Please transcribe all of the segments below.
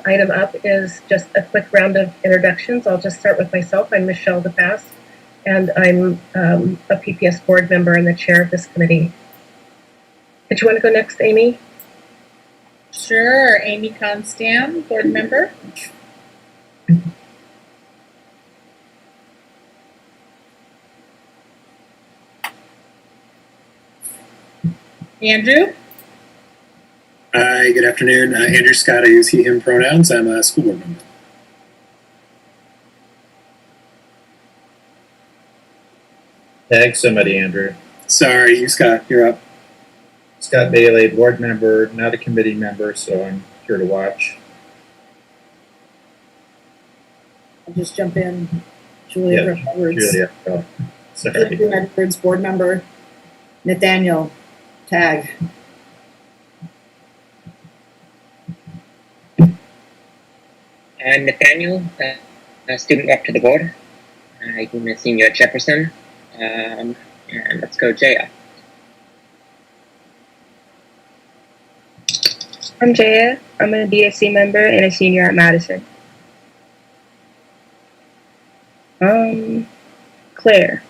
item up is just a quick round of introductions. I'll just start with myself. I'm Michelle DePass, and I'm a PPS board member and the chair of this committee. Did you want to go next, Amy? Sure. Amy Constam, board member. Andrew? Hi, good afternoon. Andrew Scott. I use he, him pronouns. I'm a school board member. Tag somebody, Andrew. Sorry, you, Scott. You're up. Scott Bailey, board member, not a committee member, so I'm here to watch. I'll just jump in. Julia Edwards. Julia. Oh, sorry. Julia Edwards, board member. Nathaniel, tag. I'm Nathaniel, a student rep to the board. I'm a senior at Jefferson. And let's go, Jaya. I'm Jaya. I'm a DSC member and a senior at Madison. Claire.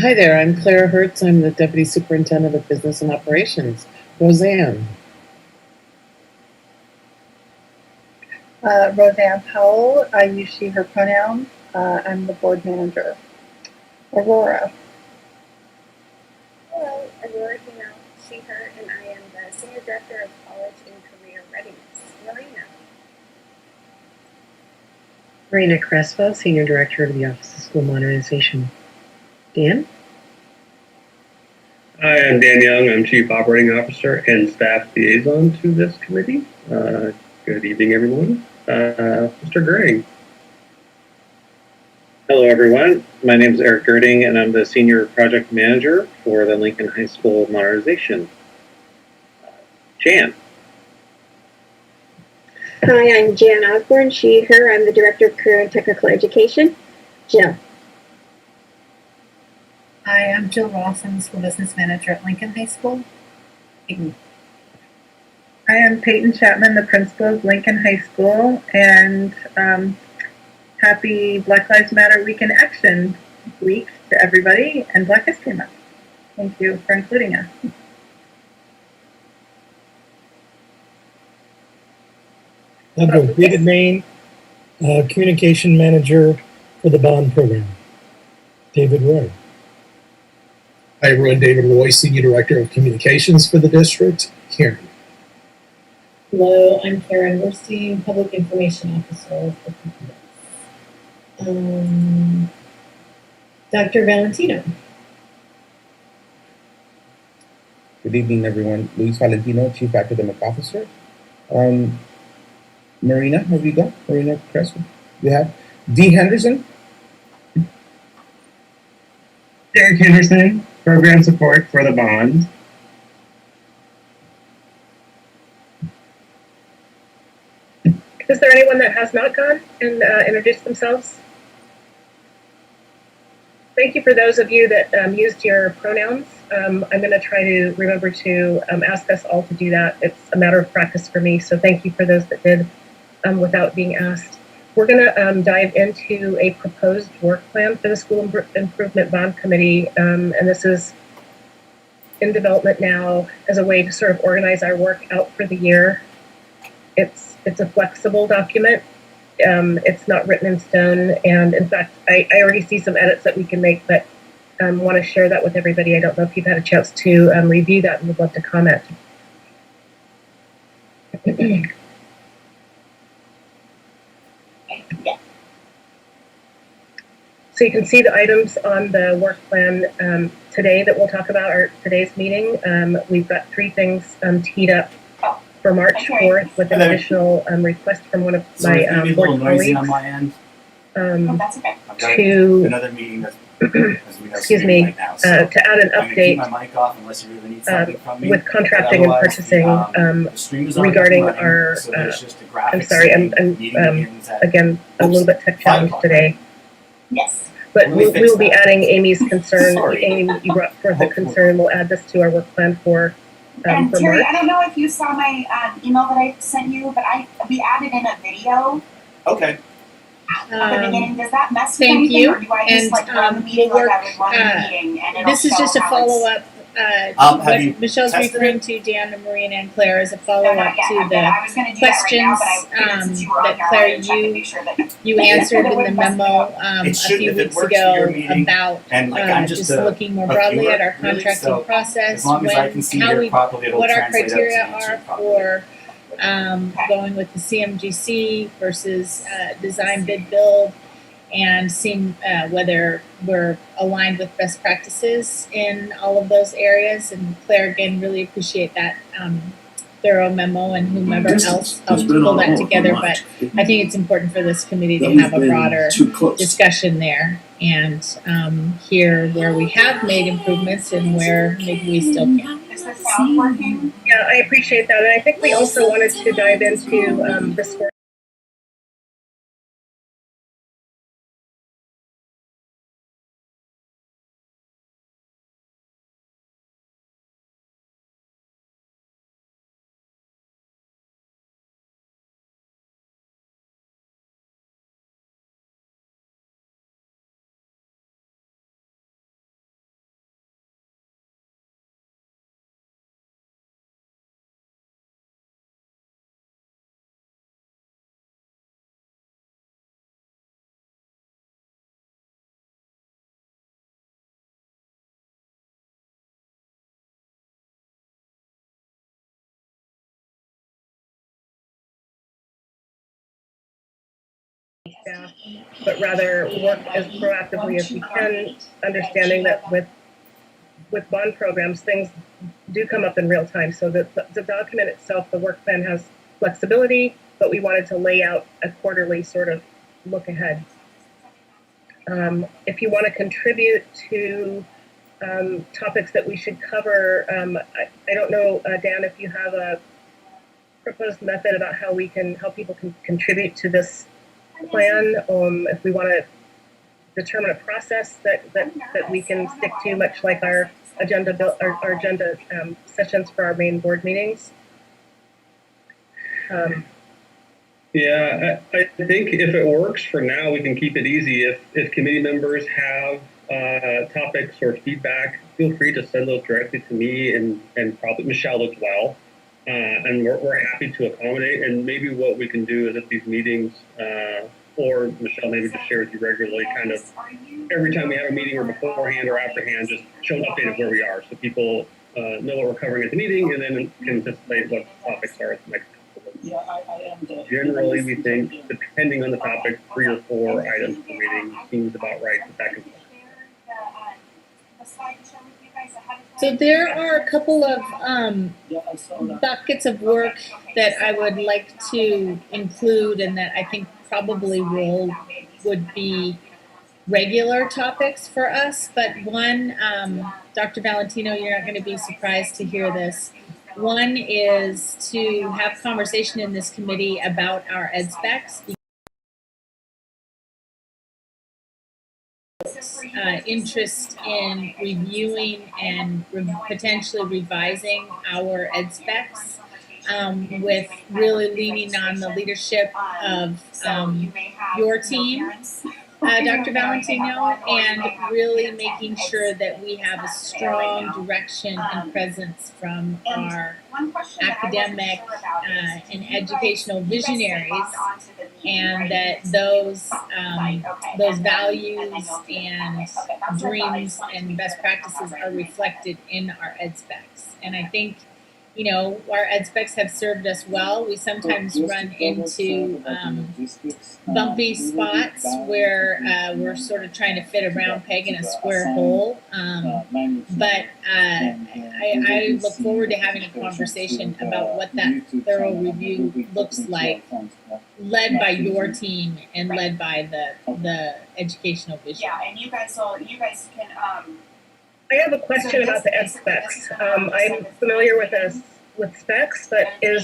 Hi there, I'm Claire Hertz. I'm the Deputy Superintendent of Business and Operations. Roseanne. Roseanne Powell, I use she, her pronoun. I'm the board manager. Aurora. Hello, Aurora Hino, she, her, and I am the Senior Director of College and Career Readiness. Marina. Marina Crespo, Senior Director of the Office of School Modernization. Dan? Hi, I'm Dan Young. I'm Chief Operating Officer and Staff Liaison to this committee. Good evening, everyone. Mr. Gray. Hello, everyone. My name is Eric Girding, and I'm the Senior Project Manager for the Lincoln High School Modernization. Jan. Hi, I'm Jan Osborne, she, her. I'm the Director of Career and Technical Education. Jill. Hi, I'm Jill Rawson, School Business Manager at Lincoln High School. Peyton. I am Peyton Chapman, the principal of Lincoln High School, and happy Black Lives Matter Week in Action Week to everybody, and Black History Month. Thank you for including us. David Main, Communication Manager for the Bond Program. David Roy. Hi, everyone. David Roy, Senior Director of Communications for the district. Karen. Hello, I'm Karen Werstein, Public Information Officer for PPS. Dr. Valentino. Good evening, everyone. Luis Valentino, Chief Academic Officer. Marina, have you got? Marina Crespo. You have? D. Henderson. Derek Henderson, Program Support for the Bond. Is there anyone that has not gone and introduced themselves? Thank you for those of you that used your pronouns. I'm going to try to remember to ask us all to do that. It's a matter of practice for me, so thank you for those that did without being asked. We're going to dive into a proposed work plan for the School Improvement Bond Committee, and this is in development now as a way to sort of organize our work out for the year. It's a flexible document. It's not written in stone, and in fact, I already see some edits that we can make, but want to share that with everybody. I don't know if you've had a chance to review that and would love to comment. So you can see the items on the work plan today that we'll talk about, or today's meeting. We've got 3 things teed up for March 4th with an additional request from one of my board colleagues on my end. That's okay. To another meeting that's excuse me, right now, so to add an update my mic off unless you really need something from me. with contracting and purchasing regarding our, I'm sorry, I'm again, a little bit tech challenged today. Yes. But we will be adding Amy's concern. Amy, you brought forth a concern. We'll add this to our work plan for And for Terry, March. I don't know if you saw my email that I sent you, but we added in a video Okay. at the beginning. Does that mess with Thank anything, you. or do I just And, run the meeting we'll like I work, would run the meeting, and it'll this is show just a how it's- follow-up. Have What you Michelle's tested referring it? to, Dan and Maureen and Claire, is a No, follow-up not yet. to I'm the gonna, I was going to do that right now, questions but I figured since you were on that here, I Claire, wanted to check and make sure that you answered that it in the wouldn't mess me memo up. a It shouldn't few if it weeks works for your ago meeting. about And like I'm just just looking more a broadly viewer, at our really, contracting so process, as long as I can see how it properly, it'll what our translate out to criteria YouTube are properly. for going with the CMGC versus design bid build, and seeing whether we're aligned with best practices in all of those areas. And Claire, again, really appreciate that thorough memo, and whomever else helped pull that together. But I think it's important for this committee to have a broader discussion there and hear where we have made improvements and where maybe we still can. Is the sound working? Yeah, I appreciate that. And I think we also wanted to dive into the sport. Staff, but rather work as proactively as we can, understanding that with bond programs, things do come up in real time. So the document itself, the work plan, has flexibility, but we wanted to lay out a quarterly sort of look ahead. If you want to contribute to topics that we should cover, I don't know, Dan, if you have a proposed method about how people can contribute to this plan, if we want to determine a process that we can stick to, much like our agenda sessions for our main board meetings. Yeah, I think if it works for now, we can keep it easy. If committee members have topics or feedback, feel free to send those directly to me and probably Michelle as well. And we're happy to accommodate. And maybe what we can do is at these meetings, or Michelle, maybe just share with you regularly, kind of every time we have a meeting or beforehand or afterhand, just show an update of where we are, so people know what we're covering at the meeting, and then can anticipate what topics are at the next couple of weeks. Generally, we think, depending on the topic, 3 or 4 items per meeting seems about right, but that can So there are a couple of buckets of work that I would like to include, and that I think probably would be regular topics for us. But one, Dr. Valentino, you're not going to be surprised to hear this. One is to have conversation in this committee about our ed specs. Interest in reviewing and potentially revising our ed specs, with really leaning on the leadership of your team, Dr. Valentino, and really making sure that we have a strong direction and presence from our academic and educational visionaries, and that those values and dreams and best practices are reflected in our ed specs. And I think, our ed specs have served us well. We sometimes run into bumpy spots where we're sort of trying to fit a round peg in a square hole. But I look forward to having a conversation about what that thorough review looks like, led by your team and led by the educational vision. Yeah, and you guys can. I have a question about the ed specs. I'm familiar with specs, but are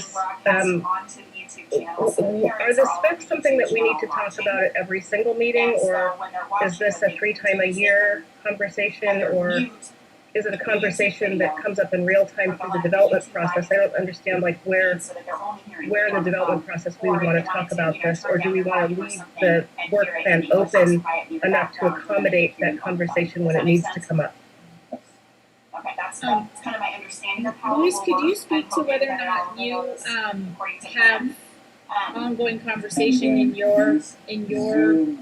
the specs something that we need to talk about at every single meeting, or is this a 3 time a year conversation, or is it a conversation that comes up in real time through the development process? I don't understand like where in the development process we would want to talk about this, or do we want to leave the work plan open enough to accommodate that conversation when it needs to come up? Okay, that's kind of my understanding of how. Luis, could you speak to whether or not you have ongoing conversation in your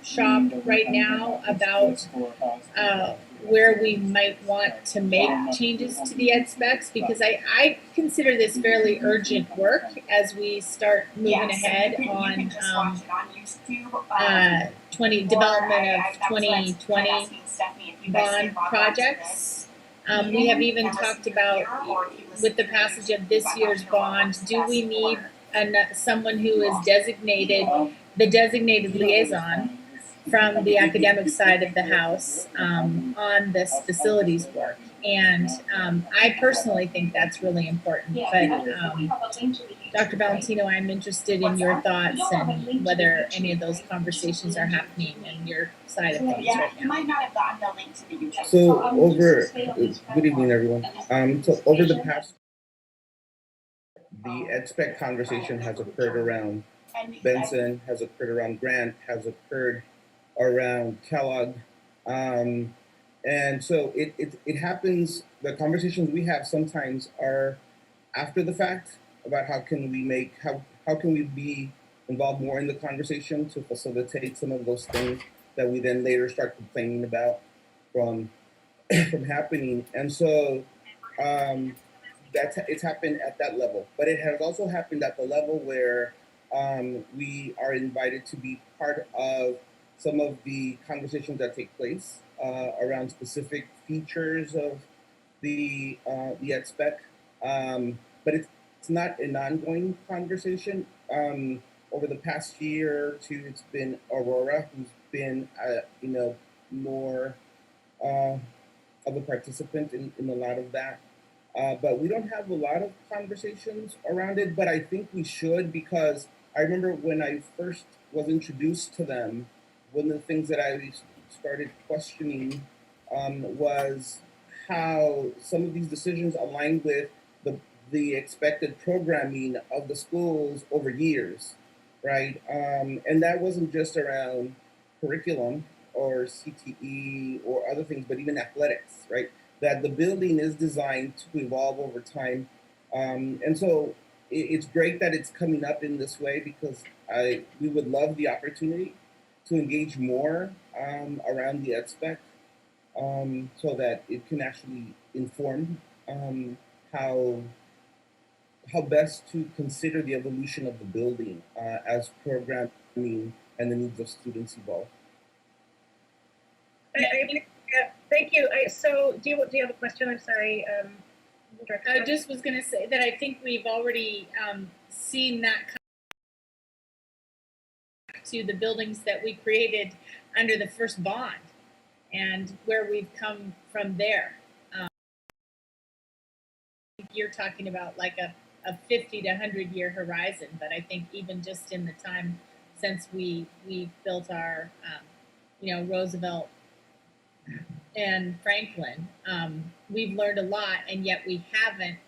shop right now about where we might want to make changes to the ed specs? Because I consider this fairly urgent work as we start moving ahead on development of 2020 bond projects. We have even talked about, with the passage of this year's bond, do we need someone who is the designated liaison from the academic side of the house on this facilities work? And I personally think that's really important. But Dr. Valentino, I'm interested in your thoughts and whether any of those conversations are happening in your side of things right now. You might not have gotten the link to the YouTube. So good evening, everyone. So over the past, the EdSpec conversation has occurred around Benson, has occurred around Grant, has occurred around Kellogg. And so it happens, the conversations we have sometimes are after the fact about how can we be involved more in the conversation to facilitate some of those things that we then later start complaining about from happening. And so it's happened at that level, but it has also happened at the level where we are invited to be part of some of the conversations that take place around specific features of the ed spec, but it's not an ongoing conversation. Over the past year or two, it's been Aurora who's been more of a participant in a lot of that. But we don't have a lot of conversations around it, but I think we should, because I remember when I first was introduced to them, one of the things that I started questioning was how some of these decisions aligned with the expected programming of the schools over years, right? And that wasn't just around curriculum or CTE or other things, but even athletics, right? That the building is designed to evolve over time. And so it's great that it's coming up in this way, because we would love the opportunity to engage more around the ed spec so that it can actually inform how best to consider the evolution of the building as programming and the needs of students evolve. Thank you. So do you have a question? I'm sorry. I just was going to say that I think we've already seen that to the buildings that we created under the first bond and where we've come from there. You're talking about like a 50 to 100 year horizon, but I think even just in the time since we built our, Roosevelt and Franklin, we've learned a lot, and yet we haven't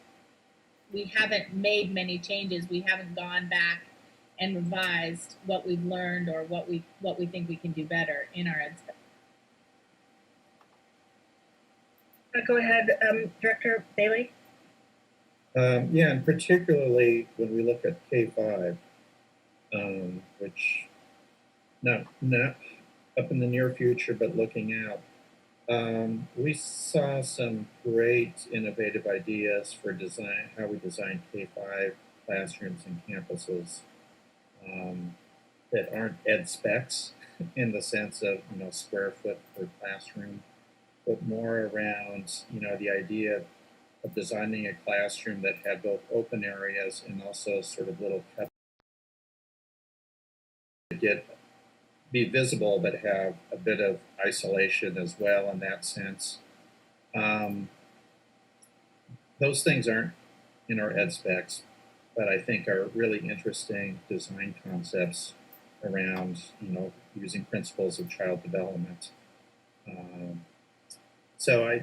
made many changes. We haven't gone back and revised what we've learned or what we think we can do better in our ed spec. Go ahead, Director Bailey. Yeah, and particularly when we look at K-5, which not up in the near future, but looking out, we saw some great innovative ideas for design, how we design K-5 classrooms and campuses that aren't ed specs in the sense of, square foot per classroom, but more around, the idea of designing a classroom that had both open areas and also sort of little be visible, but have a bit of isolation as well in that sense. Those things aren't in our ed specs, but I think are really interesting design concepts around, using principles of child development. So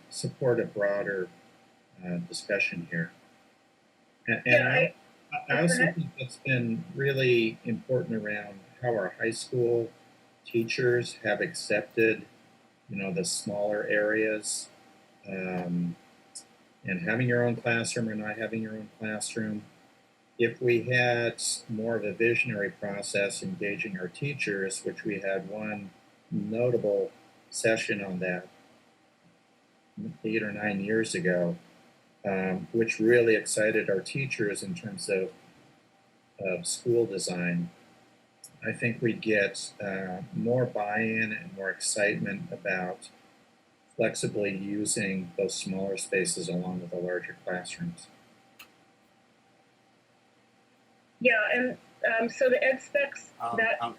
support a broader discussion here. And Yeah, I also think it's been really important around how our high school teachers have accepted, the smaller areas, and having your own classroom or not having your own classroom. If we had more of a visionary process engaging our teachers, which we had one notable session on that 8 or 9 years ago, which really excited our teachers in terms of school design, I think we'd get more buy-in and more excitement about flexibly using those smaller spaces along with the larger classrooms. Yeah, and so the ed specs,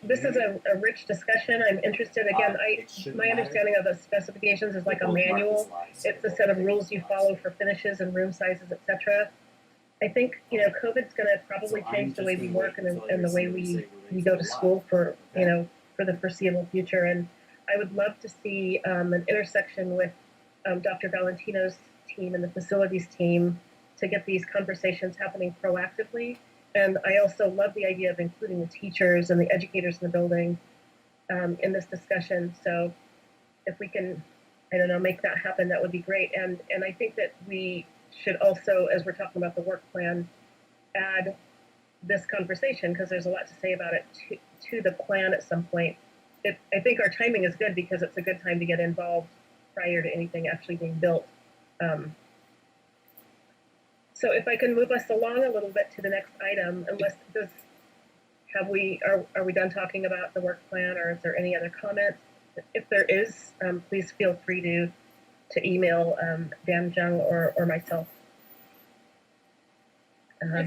this is a rich discussion. I'm interested, again, my understanding of the specifications is like a manual. It's a set of rules you follow for finishes and room sizes, etc. I think, COVID's going to probably change the way we work and the way we go to school for the foreseeable future. And I would love to see an intersection with Dr. Valentino's team and the facilities team to get these conversations happening proactively. And I also love the idea of including the teachers and the educators in the building in this discussion. So if we can, make that happen, that would be great. And I think that we should also, as we're talking about the work plan, add this conversation, because there's a lot to say about it, to the plan at some point. I think our timing is good because it's a good time to get involved prior to anything actually being built. So if I can move us along a little bit to the next item, are we done talking about the work plan, or is there any other comments? If there is, please feel free to email Dan Jung or myself. I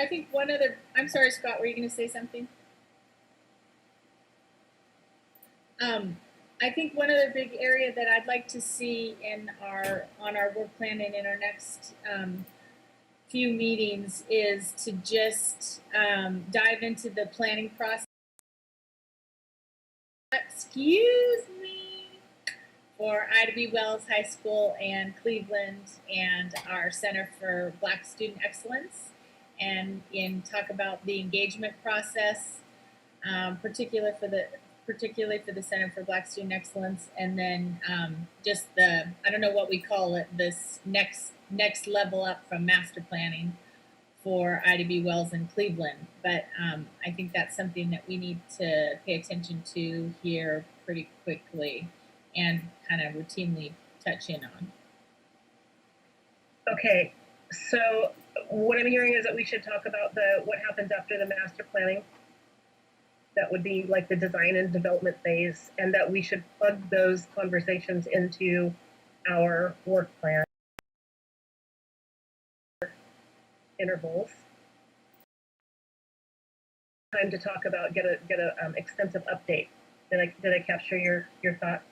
think one other. I'm sorry, Scott. Were you going to say something? I think one other big area that I'd like to see on our work plan and in our next few meetings is to just dive into the planning process. Excuse me. For Ida B. Wells High School and Cleveland and our Center for Black Student Excellence, and talk about the engagement process, particularly for the Center for Black Student Excellence, and then just I don't know what we call it, this next level up from master planning for Ida B. Wells in Cleveland. But I think that's something that we need to pay attention to here pretty quickly and kind of routinely touch in on. Okay, so what I'm hearing is that we should talk about what happens after the master planning. That would be like the design and development phase, and that we should plug those conversations into our work plan intervals. Time to talk about get a extensive update. Did I capture your thoughts?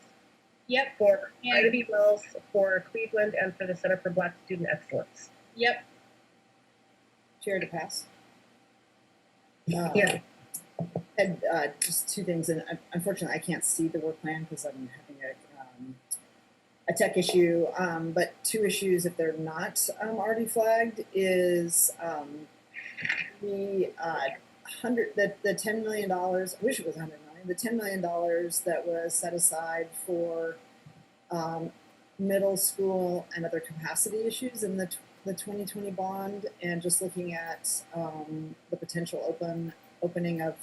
Yep. For Ida B. Wells, for Cleveland, and for the Center for Black Student Excellence. Yep. Chair to pass. Yeah. And just two things, and unfortunately I can't see the work plan because I'm having a tech issue. But two issues, if they're not already flagged, is the $10 million. I wish it was $100 million. The $10 million that was set aside for middle school and other capacity issues in the 2020 bond, and just looking at the potential opening of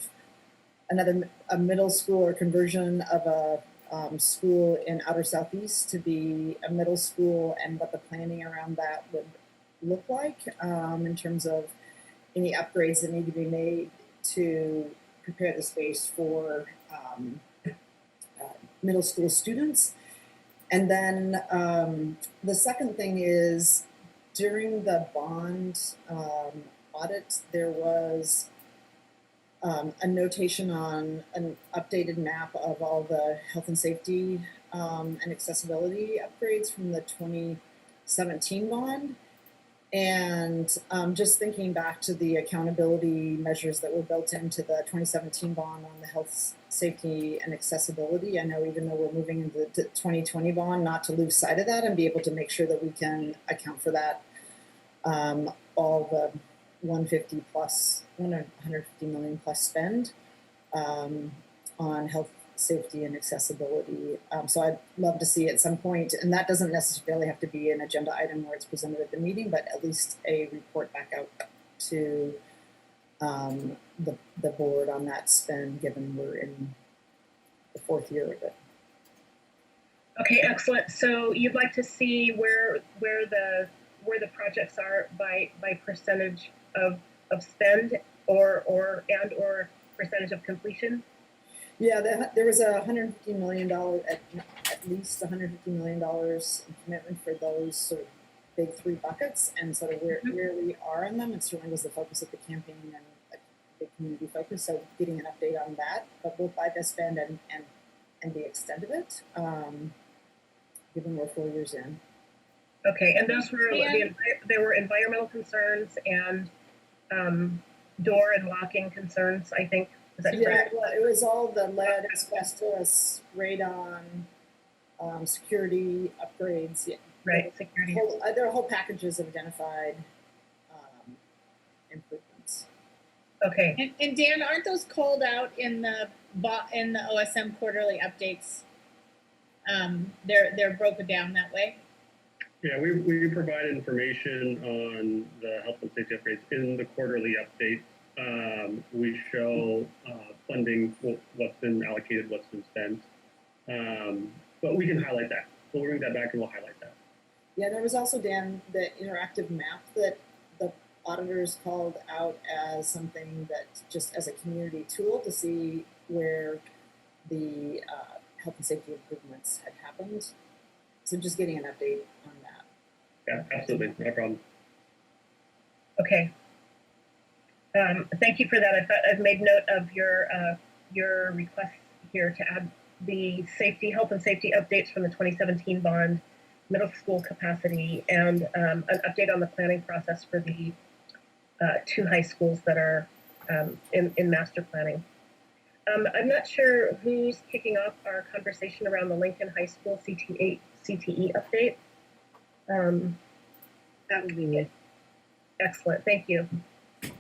a middle school or conversion of a school in outer southeast to be a middle school, and what the planning around that would look like in terms of any upgrades that need to be made to prepare the space for middle school students. And then the second thing is, during the bond audit, there was a notation on an updated map of all the health and safety and accessibility upgrades from the 2017 bond. And just thinking back to the accountability measures that were built into the 2017 bond on the health, safety, and accessibility, I know even though we're moving into the 2020 bond, not to lose sight of that and be able to make sure that we can account for that, all the 150 plus, 150 million plus spend on health, safety, and accessibility. So I'd love to see at some point, and that doesn't necessarily have to be an agenda item where it's presented at the meeting, but at least a report back out to the board on that spend, given we're in the 4th year of it. Okay, excellent. So you'd like to see where the projects are by percentage of spend or percentage of completion? Yeah, there was a $150 million, at least $150 million in commitment for those sort of big 3 buckets, and sort of where we are in them. It certainly was the focus of the campaign and a big community focus. So getting an update on that, but both by the spend and the extent of it, given we're 4 years in. Okay, and those were there were environmental concerns and door and locking concerns, I think. Is that correct? Well, it was all the lead, asbestos, radon, security upgrades. Yeah. Right, security. There are whole packages of identified improvements. Okay. And Dan, aren't those called out in the OSM quarterly updates? They're broken down that way. Yeah, we provide information on the health and safety upgrades in the quarterly update. We show funding, what's been allocated, what's been spent. But we can highlight that. We'll bring that back and we'll highlight that. Yeah, there was also, Dan, the interactive map that the auditors called out as something that just as a community tool to see where the health and safety improvements had happened. So just getting an update on that. Yeah, absolutely, no problem. Okay. Thank you for that. I've made note of your request here to add the health and safety updates from the 2017 bond, middle school capacity, and an update on the planning process for the 2 high schools that are in master planning. I'm not sure who's kicking off our conversation around the Lincoln High School CTE update. That would be me. Excellent, thank you.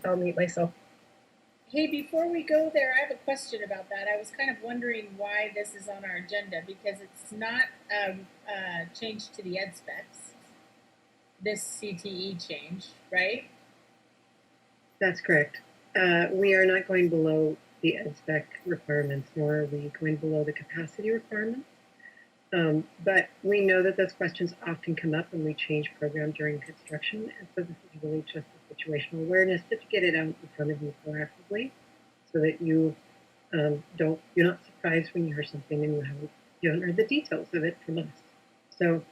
I'll mute myself. Hey, before we go there, I have a question about that. I was kind of wondering why this is on our agenda, because it's not changed to the ed specs, this CTE change, right? That's correct. We are not going below the ed spec requirements, nor are we going below the capacity requirements. But we know that those questions often come up when we change program during construction, and so this is really just a situational awareness to get it out in front of you proactively, so that you're not surprised when you hear something and you haven't heard the details of it from us. So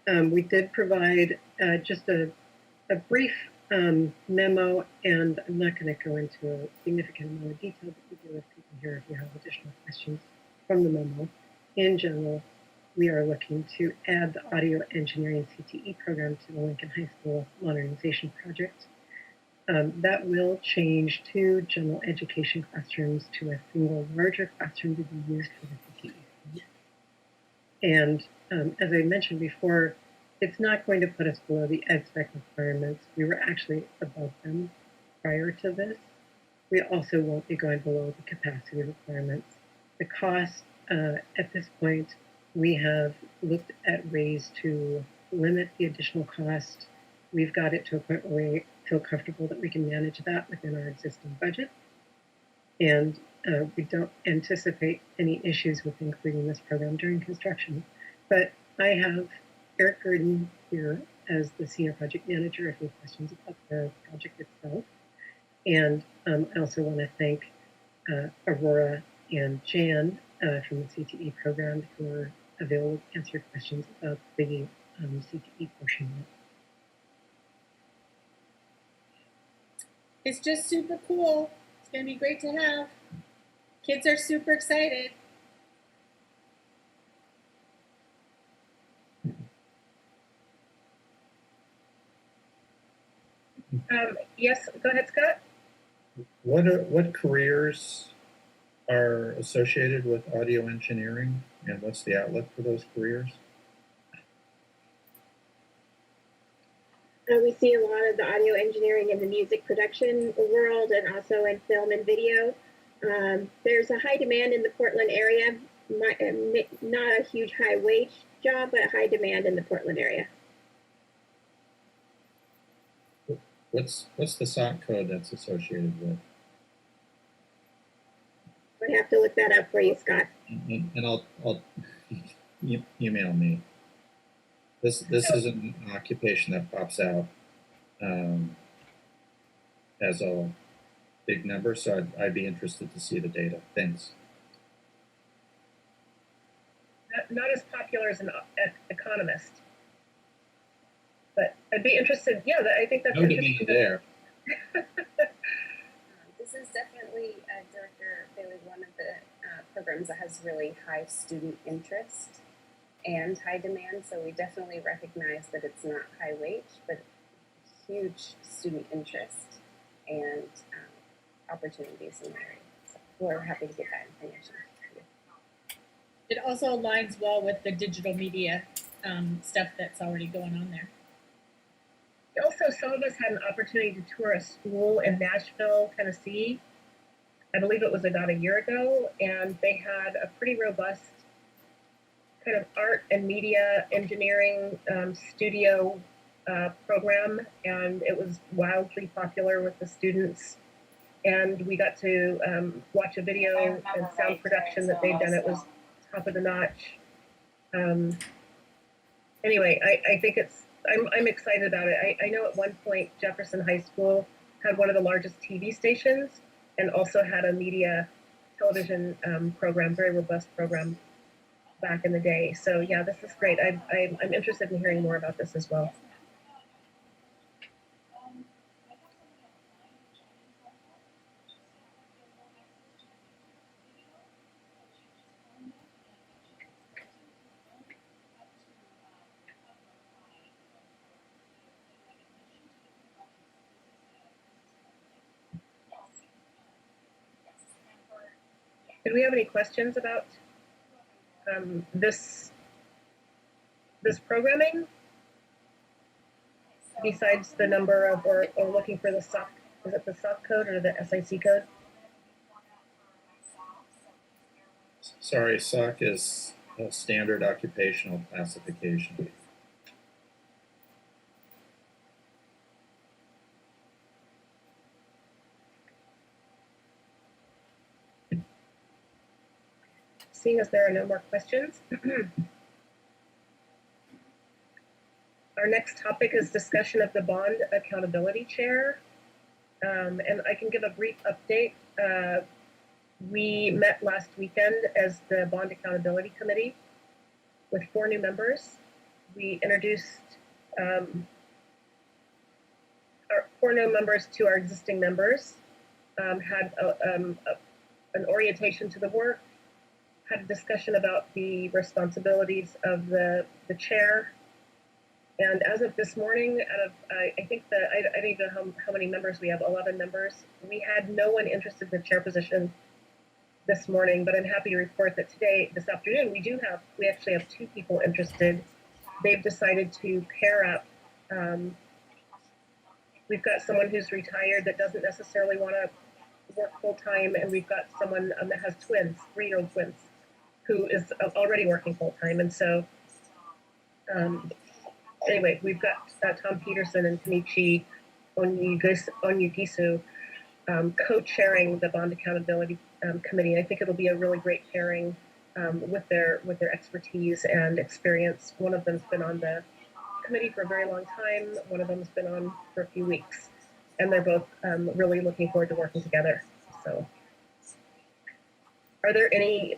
we did provide just a brief memo, and I'm not going to go into a significant amount of detail, but we do have people here if you have additional questions from the memo. In general, we are looking to add the audio engineering CTE program to the Lincoln High School modernization project. That will change 2 general education classrooms to a single larger classroom to be used for the CTE. And as I mentioned before, it's not going to put us below the ed spec requirements. We were actually above them prior to this. We also won't be going below the capacity requirements. The cost at this point, we have looked at ways to limit the additional cost. We've got it to a point where we feel comfortable that we can manage that within our existing budget. And we don't anticipate any issues with including this program during construction. But I have Eric Gurdon here as the senior project manager if you have questions about the project itself. And I also want to thank Aurora and Jan from the CTE program who are available to answer questions about the CTE portion of it. It's just super cool. It's going to be great to have. Kids are super excited. Yes, go ahead, Scott. What careers are associated with audio engineering, and what's the outlook for those careers? We see a lot of the audio engineering in the music production world and also in film and video. There's a high demand in the Portland area, not a huge high wage job, but high demand in the Portland area. What's the SOC code that's associated with? I have to look that up for you, Scott. And I'll email me. This is an occupation that pops out as a big number, so I'd be interested to see the data. Thanks. Not as popular as an economist, but I'd be interested. Yeah, I think that's no interesting. There. This is definitely, Director Bailey, one of the programs that has really high student interest and high demand. So we definitely recognize that it's not high wage, but huge student interest and opportunities in the area. So we're happy to get that information. It also aligns well with the digital media stuff that's already going on there. Also, some of us had an opportunity to tour a school in Nashville, Tennessee. I believe it was about a year ago, and they had a pretty robust kind of art and media engineering studio program, and it was wildly popular with the students. And we got to watch a video and sound production that they'd done. It was top of the notch. Anyway, I think I'm excited about it. I know at one point Jefferson High School had one of the largest TV stations and also had a media television program, very robust program back in the day. So yeah, this is great. I'm interested in hearing more about this as well. Did we have any questions about this programming? Besides the number of, or looking for the SOC, is it the SOC code or the SIC code? Sorry, SOC is a standard occupational classification. Seeing as there are no more questions, our next topic is discussion of the Bond Accountability Chair. And I can give a brief update. We met last weekend as the Bond Accountability Committee with 4 new members. We introduced our 4 new members to our existing members, had an orientation to the work, had a discussion about the responsibilities of the chair. And as of this morning, out of, I think I don't even know how many members we have, 11 members. We had no one interested in the chair position this morning, but I'm happy to report that this afternoon, we actually have 2 people interested. They've decided to pair up. We've got someone who's retired that doesn't necessarily want to work full time, and we've got someone that has twins, 3-year-old twins, who is already working full time. And so, anyway, we've got Tom Peterson and Kenichi Onyugisu co-chairing the Bond Accountability Committee. I think it'll be a really great pairing with their expertise and experience. One of them's been on the committee for a very long time. One of them's been on for a few weeks, and they're both really looking forward to working together. So, are there any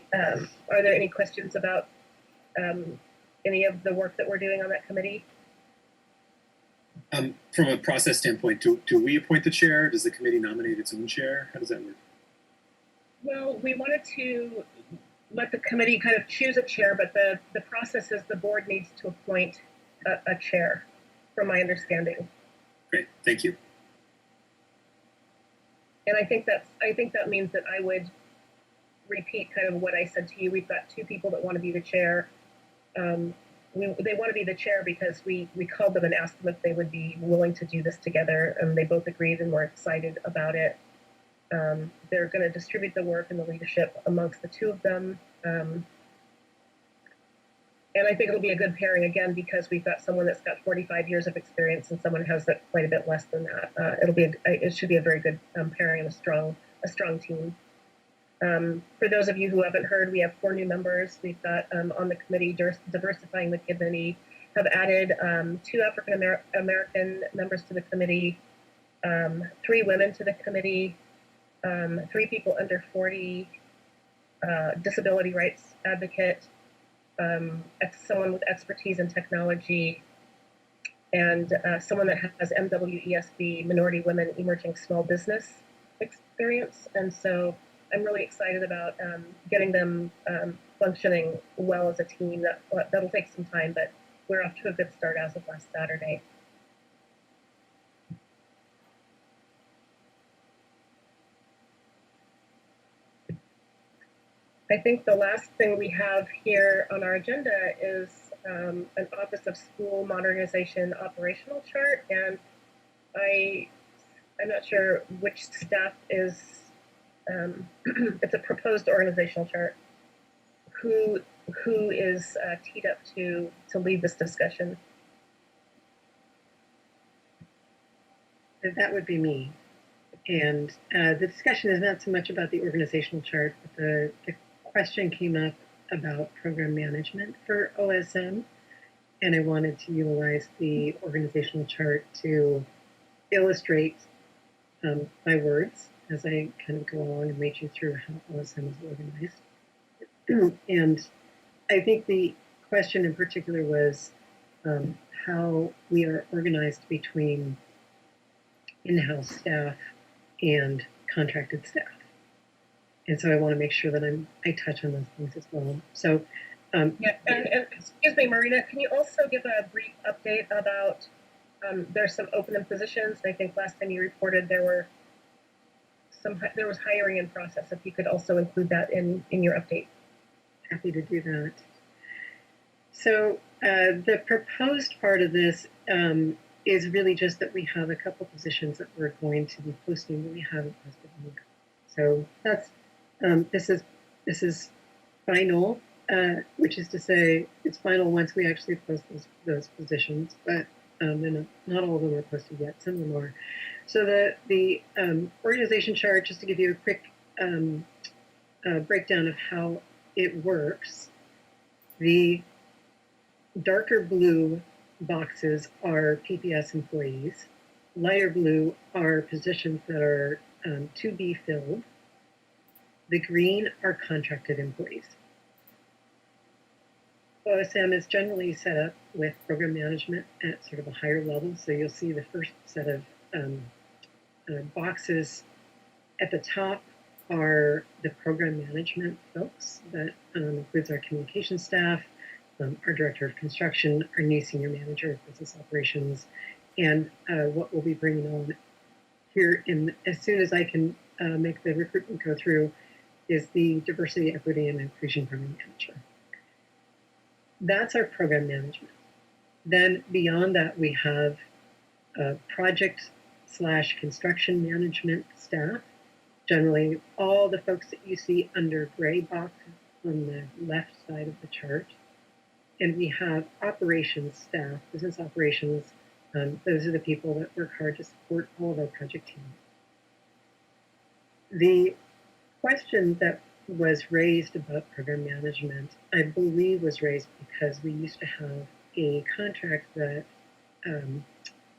questions about any of the work that we're doing on that committee? From a process standpoint, do we appoint the chair? Does the committee nominate its own chair? How does that work? Well, we wanted to let the committee kind of choose a chair, but the process is the board needs to appoint a chair, from my understanding. Great, thank you. And I think that means that I would repeat kind of what I said to you. We've got two people that want to be the chair. They want to be the chair because we called them and asked them if they would be willing to do this together, and they both agreed and were excited about it. They're going to distribute the work and the leadership amongst the two of them. And I think it'll be a good pairing again because we've got someone that's got 45 years of experience and someone who has quite a bit less than that. It should be a very good pairing and a strong team. For those of you who haven't heard, we have 4 new members. We've got on the committee, diversifying the committee, have added 2 African American members to the committee, 3 women to the committee, 3 people under 40, disability rights advocate, someone with expertise in technology, and someone that has MWESB, Minority Women Emerging Small Business experience. And so I'm really excited about getting them functioning well as a team. That'll take some time, but we're off to a good start as of last Saturday. I think the last thing we have here on our agenda is an Office of School Modernization operational chart, and I'm not sure which staff is. It's a proposed organizational chart. Who is teed up to lead this discussion? That would be me. And the discussion is not so much about the organizational chart, but the question came up about program management for OSM, and I wanted to utilize the organizational chart to illustrate my words as I kind of go along and lead you through how OSM is organized. And I think the question in particular was how we are organized between in-house staff and contracted staff. And so I want to make sure that I touch on those things as well. So, and excuse me, Marina, can you also give a brief update about there's some open positions? I think last time you reported there was hiring in process. If you could also include that in your update. Happy to do that. So the proposed part of this is really just that we have a couple positions that we're going to be posting that we haven't posted yet. So that's this is final, which is to say it's final once we actually post those positions, but not all of them are posted yet. Some of them are. So the organization chart, just to give you a quick breakdown of how it works, the darker blue boxes are PPS employees. Lighter blue are positions that are to be filled. The green are contracted employees. OSM is generally set up with program management at sort of a higher level. So you'll see the first set of boxes at the top are the program management folks. That includes our communication staff, our director of construction, our new senior manager of business operations, and what we'll be bringing on here as soon as I can make the recruitment go through is the diversity, equity, and inclusion program manager. That's our program management. Then beyond that, we have project/construction management staff. Generally, all the folks that you see under gray box on the left side of the chart. And we have operations staff, business operations. Those are the people that work hard to support all of our project teams. The question that was raised about program management, I believe was raised because we used to have a contract that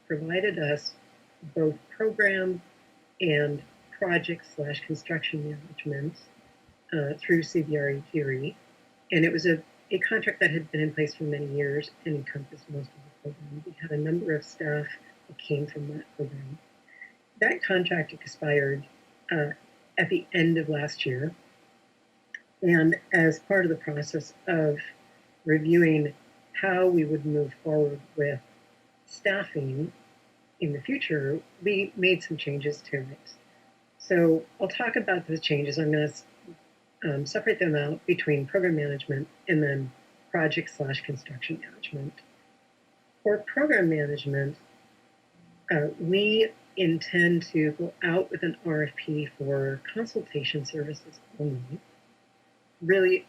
provided us both program and project/construction management through CBRE Theory. And it was a contract that had been in place for many years and encompassed most of the program. We had a number of staff that came from that program. That contract expired at the end of last year. And as part of the process of reviewing how we would move forward with staffing in the future, we made some changes to it. So I'll talk about the changes. I'm going to separate them out between program management and then project/construction management. For program management, we intend to go out with an RFP for consultation services only, really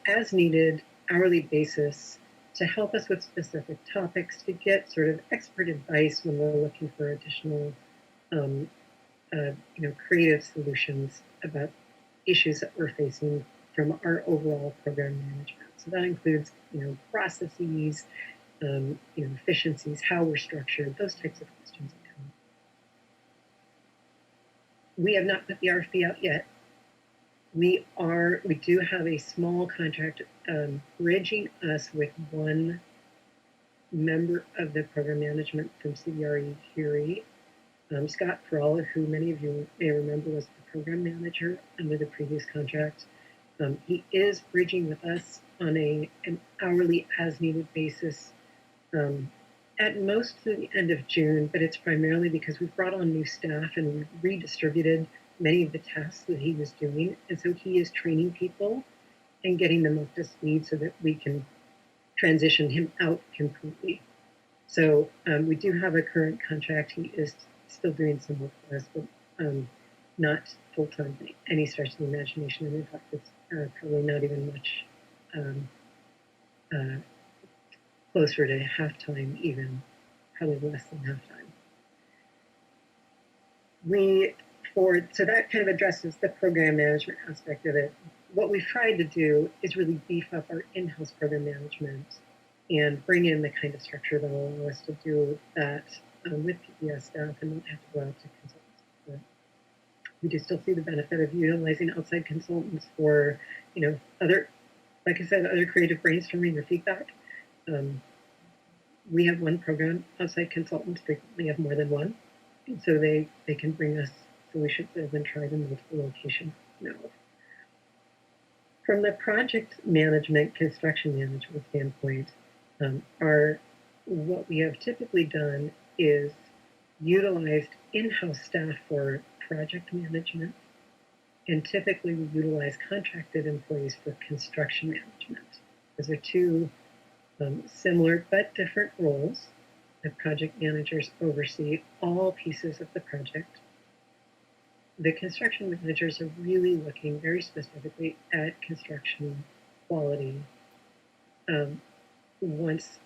as needed, hourly basis, to help us with specific topics, to get sort of expert advice when we're looking for additional, creative solutions about issues that we're facing from our overall program management. So that includes, processes, efficiencies, how we're structured, those types of questions that come. We have not put the RFP out yet. We do have a small contract bridging us with one member of the program management from CBRE Curie, Scott Perala, who many of you may remember was the program manager under the previous contract. He is bridging with us on an hourly as needed basis at most through the end of June, but it's primarily because we've brought on new staff and we've redistributed many of the tasks that he was doing. And so he is training people and getting them up to speed so that we can transition him out completely. So we do have a current contract. He is still doing some work for us, but not full-time by any stretch of the imagination. And in fact, it's probably not even much closer to half-time even, probably less than half-time. So that kind of addresses the program management aspect of it. What we've tried to do is really beef up our in-house program management and bring in the kind of structure that will allow us to do that with PPS staff and not have to go out to consultants. But we do still see the benefit of utilizing outside consultants for, other, like I said, other creative brainstorming or feedback. We have one program, outside consultants frequently have more than one, and so they can bring us solutions that have been tried in multiple locations now. From the project management, construction management standpoint, what we have typically done is utilized in-house staff for project management, and typically we utilize contracted employees for construction management. Those are two similar but different roles. The project managers oversee all pieces of the project. The construction managers are really looking very specifically at construction quality. Once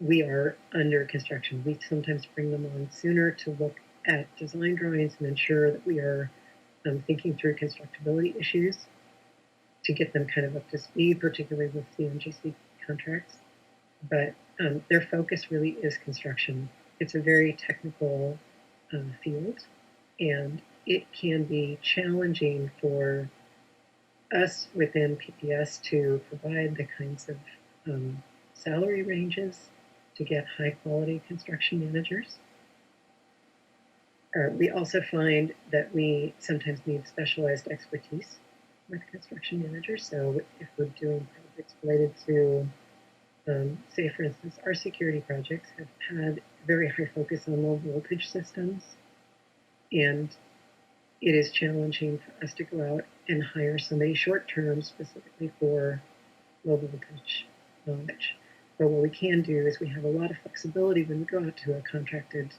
we are under construction, we sometimes bring them on sooner to look at design drawings and ensure that we are thinking through constructability issues to get them kind of up to speed, particularly with CMGC contracts. But their focus really is construction. It's a very technical field, and it can be challenging for us within PPS to provide the kinds of salary ranges to get high quality construction managers. We also find that we sometimes need specialized expertise with construction managers. So if we're doing projects related to, say for instance, our security projects have had a very high focus on low voltage systems, and it is challenging for us to go out and hire somebody short term specifically for low voltage knowledge. But what we can do is we have a lot of flexibility when we go out to a contracted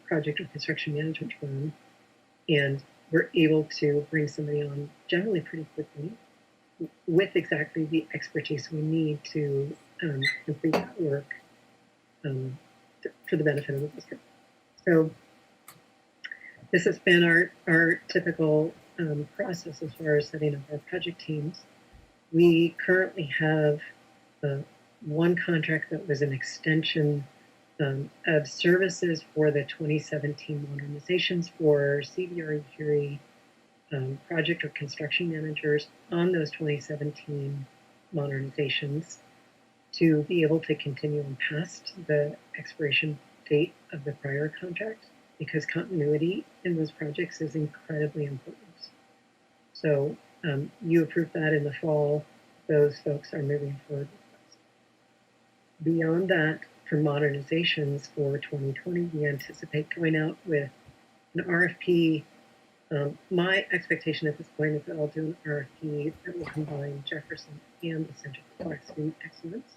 project or construction management firm, and we're able to bring somebody on generally pretty quickly with exactly the expertise we need to complete that work for the benefit of the district. So this has been our typical process as far as setting up our project teams. We currently have one contract that was an extension of services for the 2017 modernizations for CBRE Curie project or construction managers on those 2017 modernizations to be able to continue on past the expiration date of the prior contract, because continuity in those projects is incredibly important. So you approved that in the fall. Those folks are moving forward with us. Beyond that, for modernizations for 2020, we anticipate going out with an RFP My expectation at this point is that I'll do an RFP that will combine Jefferson and the Center for Black Student Excellence.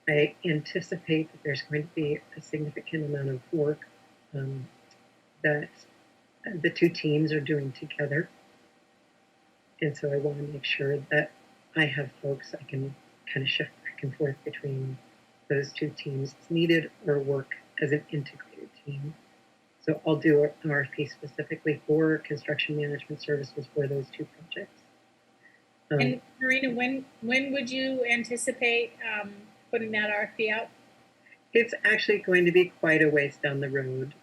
I anticipate that there's going to be a significant amount of work that the two teams are doing together. And so I want to make sure that I have folks I can kind of shift back and forth between those two teams as needed or work as an integrated team. So I'll do an RFP specifically for construction management services for those two projects. And Marina, when would you anticipate putting that RFP out? It's actually going to be quite a ways down the road,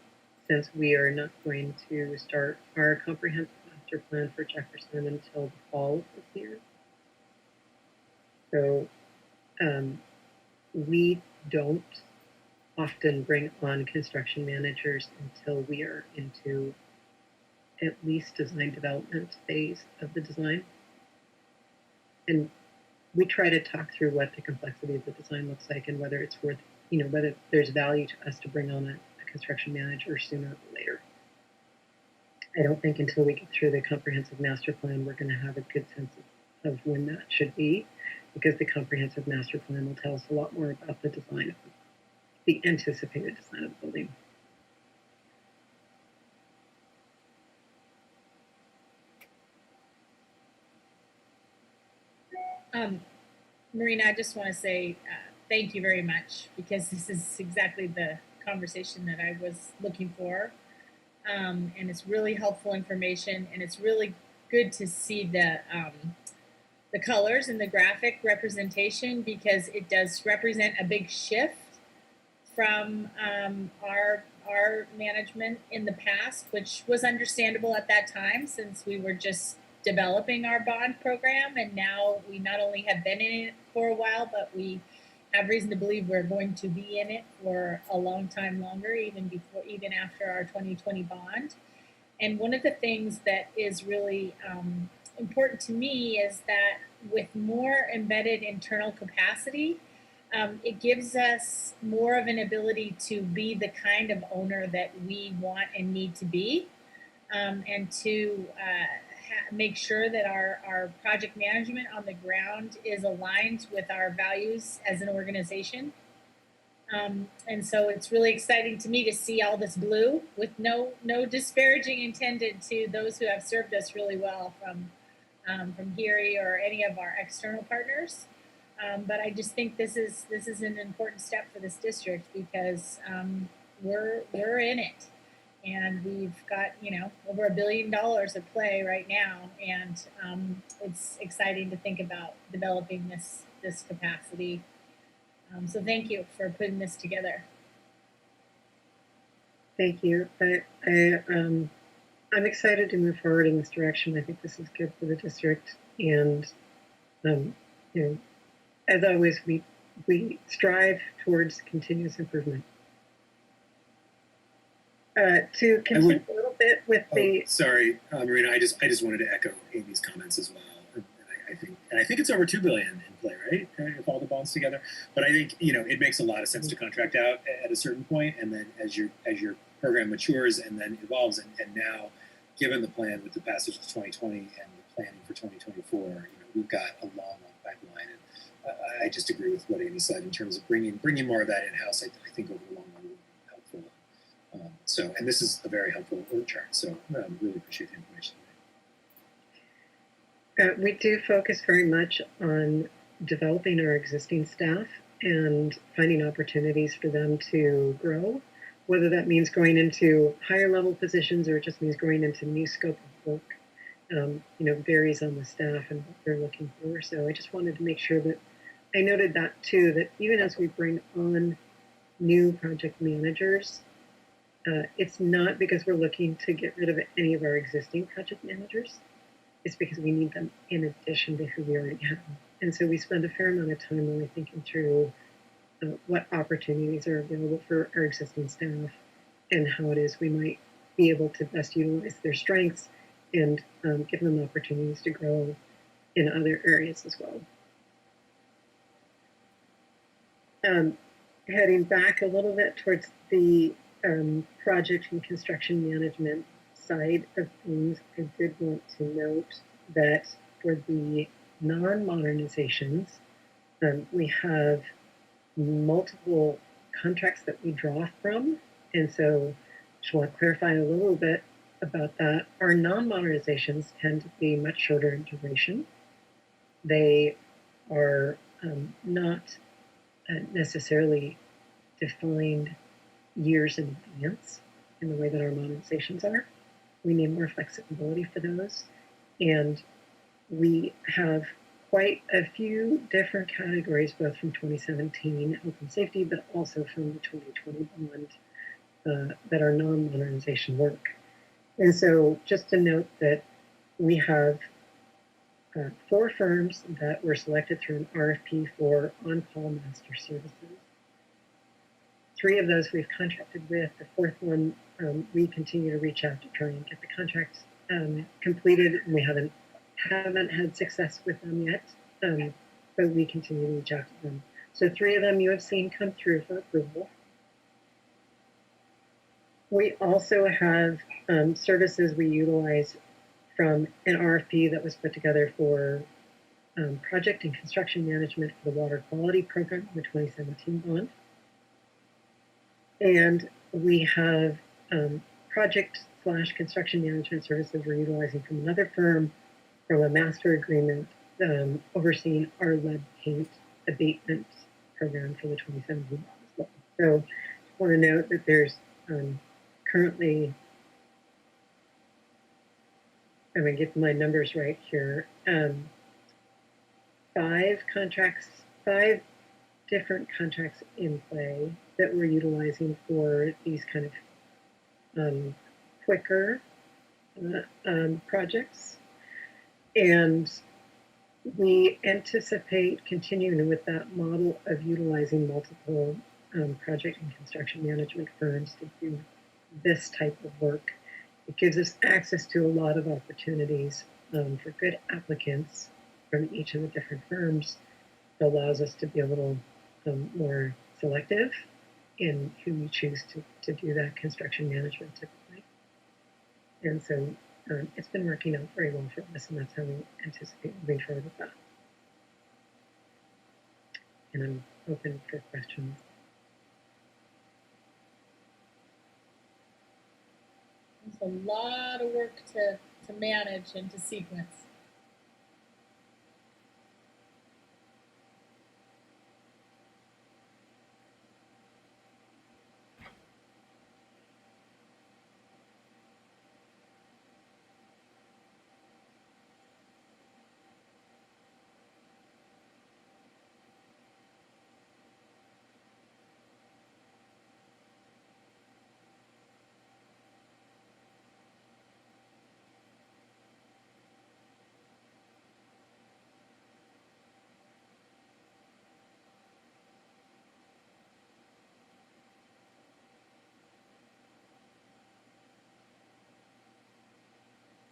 since we are not going to start our comprehensive master plan for Jefferson until the fall of this year. So we don't often bring on construction managers until we are into at least design development phase of the design. And we try to talk through what the complexity of the design looks like and whether it's worth, whether there's value to us to bring on a construction manager sooner or later. I don't think until we get through the comprehensive master plan, we're going to have a good sense of when that should be, because the comprehensive master plan will tell us a lot more about the design of the anticipated design of the building. Marina, I just want to say thank you very much, because this is exactly the conversation that I was looking for. And it's really helpful information, and it's really good to see the colors and the graphic representation, because it does represent a big shift from our management in the past, which was understandable at that time, since we were just developing our bond program, and now we not only have been in it for a while, but we have reason to believe we're going to be in it for a long time longer, even after our 2020 bond. And one of the things that is really important to me is that with more embedded internal capacity, it gives us more of an ability to be the kind of owner that we want and need to be, and to make sure that our project management on the ground is aligned with our values as an organization. And so it's really exciting to me to see all this blue, with no disparaging intended to those who have served us really well from Geary or any of our external partners. But I just think this is an important step for this district, because we're in it, and we've got over $1 billion at play right now, and it's exciting to think about developing this capacity. So thank you for putting this together. Thank you. I'm excited to move forward in this direction. I think this is good for the district, and as always, we strive towards continuous improvement. To continue a little bit with the. Sorry, Marina. I just wanted to echo Amy's comments as well. And I think it's over $2 billion in play, right? With all the bonds together. But I think it makes a lot of sense to contract out at a certain point, and then as your program matures and then evolves, and now, given the plan with the passage of 2020 and the planning for 2024, we've got a long pipeline. And I just agree with what Amy said in terms of bringing more of that in house. I think over the long run will be helpful. And this is a very helpful org chart. So I really appreciate the information. We do focus very much on developing our existing staff and finding opportunities for them to grow, whether that means going into higher level positions or it just means going into new scope of work. Varies on the staff and what they're looking for. So I just wanted to make sure that I noted that too, that even as we bring on new project managers, it's not because we're looking to get rid of any of our existing project managers. It's because we need them in addition to who we already have. And so we spend a fair amount of time really thinking through what opportunities are available for our existing staff and how it is we might be able to best utilize their strengths and give them opportunities to grow in other areas as well. Heading back a little bit towards the project and construction management side of things, I did want to note that for the non-modernizations, we have multiple contracts that we draw from. And so just want to clarify a little bit about that. Our non-modernizations tend to be much shorter in duration. They are not necessarily defined years in advance in the way that our modernizations are. We need more flexibility for those. And we have quite a few different categories, both from 2017 health and safety, but also from the 2020 bond that are non-modernization work. And so just to note that we have 4 firms that were selected through an RFP for on-call master services. 3 of those we've contracted with. The 4th one, we continue to reach out to try and get the contracts completed. We haven't had success with them yet, but we continue to reach out to them. So 3 of them you have seen come through for approval. We also have services we utilize from an RFP that was put together for project and construction management for the water quality program, the 2017 bond. And we have project/construction management services we're utilizing from another firm from a master agreement overseeing our lead paint abatement program for the 2017 bond as well. So I want to note that there's currently, I'm going to get my numbers right here, 5 different contracts in play that we're utilizing for these kind of quicker projects. And we anticipate continuing with that model of utilizing multiple project and construction management firms to do this type of work. It gives us access to a lot of opportunities for good applicants from each of the different firms. It allows us to be a little more selective in who we choose to do that construction management typically. And so it's been working out very well for us, and that's how we anticipate moving forward with that. And I'm open for questions. It's a lot of work to manage and to sequence.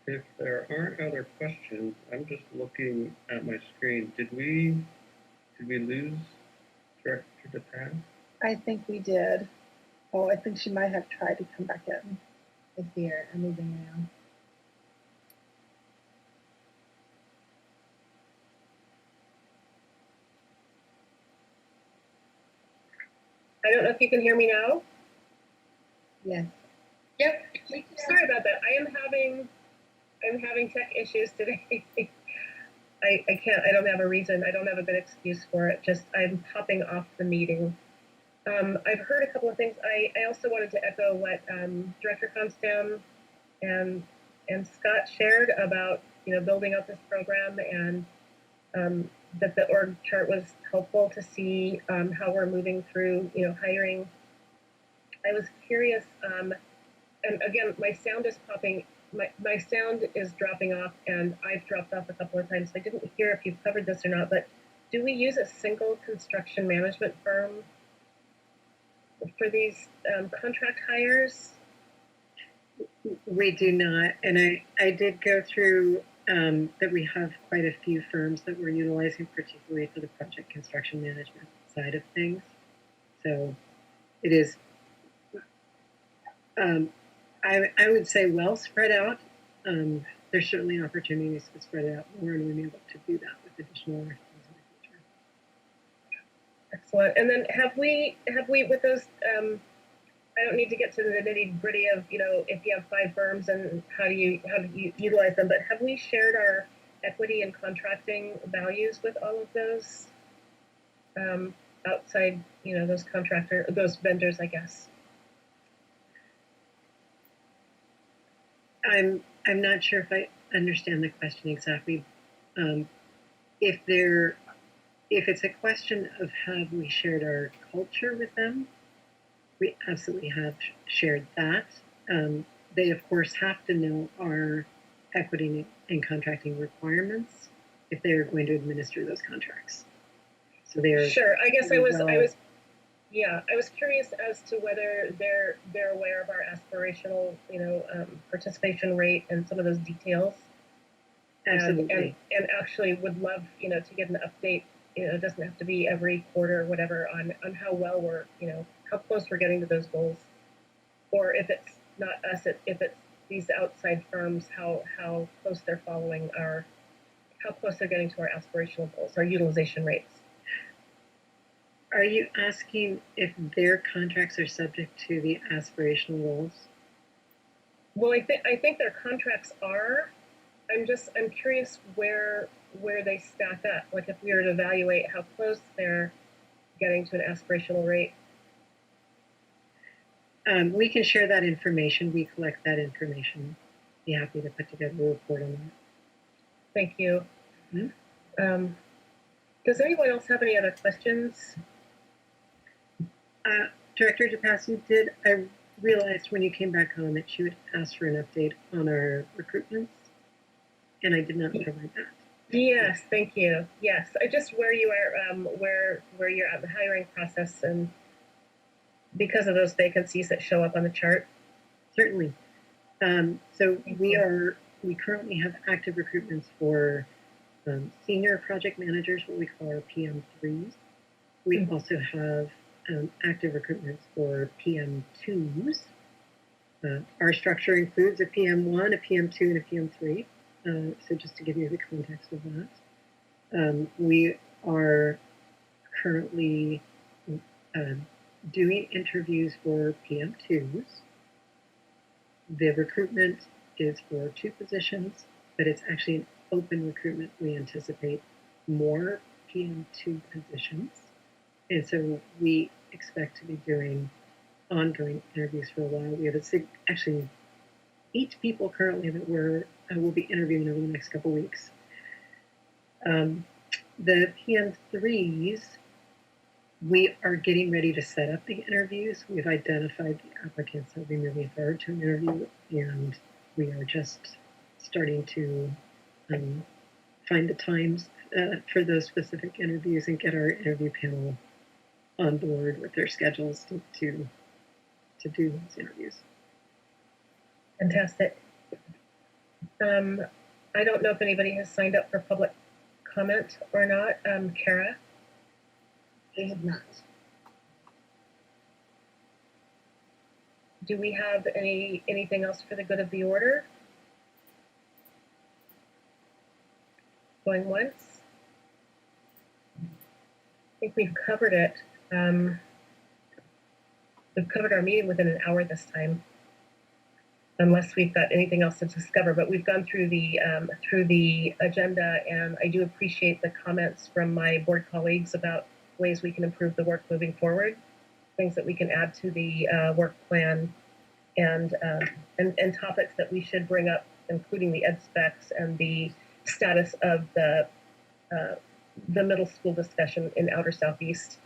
If there aren't other questions, I'm just looking at my screen. Did we lose Director DePass? I think we did. Oh, I think she might have tried to come back in. It's here. I'm moving around. I don't know if you can hear me now. Yes. Yep. Sorry about that. I'm having tech issues today. I can't. I don't have a reason. I don't have a good excuse for it. Just I'm popping off the meeting. I've heard a couple of things. I also wanted to echo what Director Constam and Scott shared about building up this program, and that the org chart was helpful to see how we're moving through hiring. I was curious, and again, my sound is popping. My sound is dropping off, and I've dropped off a couple of times. So I didn't hear if you've covered this or not, but do we use a single construction management firm for these contract hires? We do not, and I did go through that we have quite a few firms that we're utilizing, particularly for the project construction management side of things. So it is I would say well spread out. There's certainly opportunities to spread it out more, and we may look to do that with additional RFPs in the future. Excellent. And then have we with those, I don't need to get to the nitty gritty of, if you have 5 firms and how do you utilize them, but have we shared our equity and contracting values with all of those outside, those vendors, I guess? I'm not sure if I understand the question exactly. If it's a question of have we shared our culture with them, we absolutely have shared that. They of course have to know our equity and contracting requirements if they are going to administer those contracts. So they're sure. I guess I was well, I was curious as to whether they're aware of our aspirational, participation rate and some of those details. Absolutely. And actually would love, to get an update. It doesn't have to be every quarter or whatever on how well we're, how close we're getting to those goals, or if it's not us, if it's these outside firms, how close they're following how close they're getting to our aspirational goals, our utilization rates. Are you asking if their contracts are subject to the aspirational goals? Well, I think their contracts are. I'm curious where they stack up. Like if we were to evaluate how close they're getting to an aspirational rate. We can share that information. We collect that information. Be happy to put together a report on that. Thank you. Mm-hmm. Does anyone else have any other questions? Director DePassy, I realized when you came back on that you had asked for an update on our recruitments, and I did not provide that. Yes, thank you. Yes, I just where you are, where you're at the hiring process, and because of those vacancies that show up on the chart. Certainly. So we currently have active recruitments for senior project managers, what we call our PM3s. We also have active recruitments for PM2s. Our structure includes a PM1, a PM2, and a PM3. So just to give you the context of that, we are currently doing interviews for PM2s. The recruitment is for 2 positions, but it's actually an open recruitment. We anticipate more PM2 positions. And so we expect to be doing ongoing interviews for a while. We have actually 8 people currently that will be interviewing over the next couple weeks. The PM3s, we are getting ready to set up the interviews. We've identified the applicants that will be moving forward to an interview, and we are just starting to find the times for those specific interviews and get our interview panel on board with their schedules to do those interviews. Fantastic. I don't know if anybody has signed up for public comment or not. Kara? They have not. Do we have anything else for the good of the order? Going once? I think we've covered it. We've covered our meeting within an hour this time, unless we've got anything else to discover. But we've gone through the agenda, and I do appreciate the comments from my board colleagues about ways we can improve the work moving forward, things that we can add to the work plan, and topics that we should bring up, including the ed specs and the status of the middle school discussion in Outer Southeast.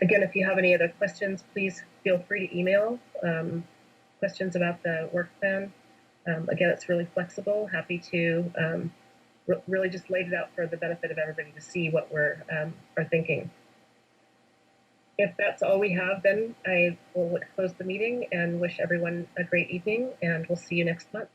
Again, if you have any other questions, please feel free to email questions about the work plan. Again, it's really flexible. Happy to really just laid it out for the benefit of everybody to see what we're are thinking. If that's all we have, then I will close the meeting and wish everyone a great evening, and we'll see you next month.